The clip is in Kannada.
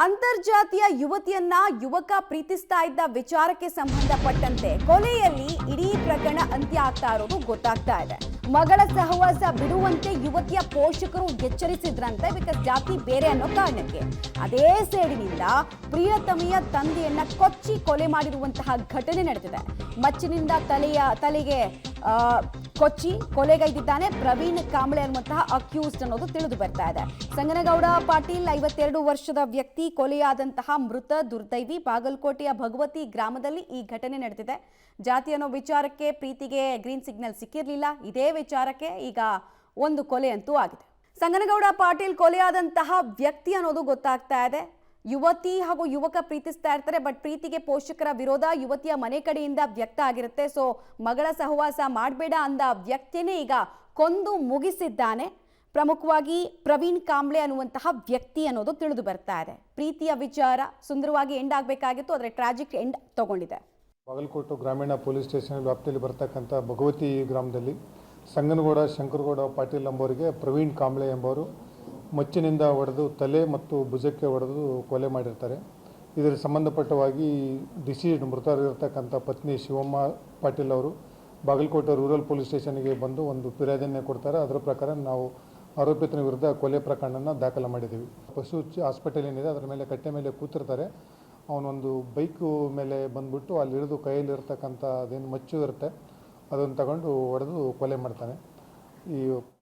ಅಂತರ್ಜಾತೀಯ ಯುವತಿಯನ್ನ ಯುವಕ ಪ್ರೀತಿಸ್ತಾ ಇದ್ದ ವಿಚಾರಕ್ಕೆ ಸಂಬಂಧಪಟ್ಟಂತೆ ಕೊಲೆಯಲ್ಲಿ ಇಡೀ ಪ್ರಕರಣ ಅಂತ್ಯ ಆಗ್ತಾ ಇರೋದು ಗೊತ್ತಾಗ್ತಾ ಇದೆ. ಮಗಳ ಸಹವಾಸ ಬಿಡುವಂತೆ ಯುವತಿಯ ಪೋಷಕರು ಎಚ್ಚರಿಸಿದ್ರಂತೆ, ಬಿಕಾಸ್ ಜಾತಿ ಬೇರೆ ಅನ್ನೋ ಕಾರಣಕ್ಕೆ. ಅದೇ ಸೇಡಿನಿಂದ ಪ್ರಿಯತಮಿಯ ತಂದೆಯನ್ನ ಕೊಚ್ಚಿ ಕೊಲೆ ಮಾಡಿರುವಂತಹ ಘಟನೆ ನಡೆದಿದೆ. ಮಚ್ಚಿನಿಂದ ತಲೆಗೆ ಕೊಚ್ಚಿ ಕೊಲೆಗೈದಿದ್ದಾನೆ ಪ್ರವೀಣ್ ಕಾಂಬ್ಳೆ ಅನ್ನುವಂತಹ ಅಕ್ಯೂಸ್ಡ್ ಅನ್ನೋದು ತಿಳಿದು ಬರ್ತಾ ಇದೆ. ಸಂಗನಗೌಡ ಪಾಟೀಲ್ 52 ವರ್ಷದ ವ್ಯಕ್ತಿ ಕೊಲೆಯಾದಂತಹ ಮೃತ ದುರ್ದೈವಿ. ಬಾಗಲಕೋಟೆಯ ಭಗವತಿ ಗ್ರಾಮದಲ್ಲಿ ಈ ಘಟನೆ ನಡೆದಿದೆ. ಜಾತಿ ಅನ್ನೋ ವಿಚಾರಕ್ಕೆ ಪ್ರೀತಿಗೆ ಗ್ರೀನ್ ಸಿಗ್ನಲ್ ಸಿಕ್ಕಿರಲಿಲ್ಲ. ಇದೇ ವಿಚಾರಕ್ಕೆ ಈಗ ಒಂದು ಕೊಲೆ ಅಂತೂ ಆಗಿದೆ. ಸಂಗನಗೌಡ ಪಾಟೀಲ್ ಕೊಲೆಯಾದಂತಹ ವ್ಯಕ್ತಿ ಅನ್ನೋದು ಗೊತ್ತಾಗ್ತಾ ಇದೆ. ಯುವತಿ ಹಾಗೂ ಯುವಕ ಪ್ರೀತಿಸ್ತಾ ಇರ್ತಾರೆ, ಬಟ್ ಪ್ರೀತಿಗೆ ಪೋಷಕರ ವಿರೋಧ ಯುವತಿಯ ಮನೆ ಕಡೆಯಿಂದ ವ್ಯಕ್ತ ಆಗಿರುತ್ತೆ. ಸೊ ಮಗಳ ಸಹವಾಸ ಮಾಡಬೇಡ ಅಂದ ವ್ಯಕ್ತಿನೇ ಈಗ ಕೊಂದು ಮುಗಿಸಿದ್ದಾನೆ. ಪ್ರಮುಖವಾಗಿ ಪ್ರವೀಣ್ ಕಾಂಬ್ಳೆ ಅನ್ನುವಂತಹ ವ್ಯಕ್ತಿ ಅನ್ನೋದು ತಿಳಿದು ಬರ್ತಾ ಇದೆ. ಪ್ರೀತಿಯ ವಿಚಾರ ಸುಂದರವಾಗಿ ಎಂಡ್ ಆಗಬೇಕಾಗಿತ್ತು, ಆದರೆ ಟ್ರಾಜಿಕ್ ಎಂಡ್ ತಗೊಂಡಿದೆ. ಬಾಗಲಕೋಟೆ ಗ್ರಾಮೀಣ ಪೊಲೀಸ್ ಸ್ಟೇಷನ್ ವ್ಯಾಪ್ತಿಯಲ್ಲಿ ಬರ್ತಕ್ಕಂಥ ಭಗವತಿ ಗ್ರಾಮದಲ್ಲಿ ಸಂಗನಗೌಡ ಶಂಕರಗೌಡ ಪಾಟೀಲ್ ಎಂಬವರಿಗೆ ಪ್ರವೀಣ್ ಕಾಂಬ್ಳೆ ಎಂಬವರು ಮಚ್ಚಿನಿಂದ ಹೊಡೆದು ತಲೆ ಮತ್ತು ಭುಜಕ್ಕೆ ಹೊಡೆದು ಕೊಲೆ ಮಾಡಿರ್ತಾರೆ. ಇದರ ಸಂಬಂಧಪಟ್ಟವಾಗಿ ಡಿಸೀಸ್ಡ್ ಮೃತರಿರ್ತಕ್ಕಂಥ ಪತ್ನಿ ಶಿವಮ್ಮ ಪಾಟೀಲ್ ಅವರು ಬಾಗಲಕೋಟೆ ರೂರಲ್ ಪೊಲೀಸ್ ಸ್ಟೇಷನ್ಗೆ ಬಂದು ಒಂದು ಫಿರ್ಯಾದಿಯನ್ನು ಕೊಡ್ತಾರೆ. ಅದರ ಪ್ರಕಾರ ನಾವು ಆರೋಪಿತನ ವಿರುದ್ಧ ಕೊಲೆ ಪ್ರಕರಣನ ದಾಖಲು ಮಾಡಿದ್ದೀವಿ. ಪಶು ಹಾಸ್ಪಿಟಲ್ ಏನಿದೆ ಅದರ ಮೇಲೆ ಕಟ್ಟೆ ಮೇಲೆ ಕೂತಿರ್ತಾರೆ. ಅವನೊಂದು ಬೈಕು ಮೇಲೆ ಬಂದುಬಿಟ್ಟು ಅಲ್ಲಿ ಹಿಡಿದು ಕೈಯಲ್ಲಿರ್ತಕ್ಕಂಥ ಅದೇನು ಮಚ್ಚು ಇರುತ್ತೆ ಅದನ್ನು ತಗೊಂಡು ಹೊಡೆದು ಕೊಲೆ ಮಾಡ್ತಾನೆ. ಈ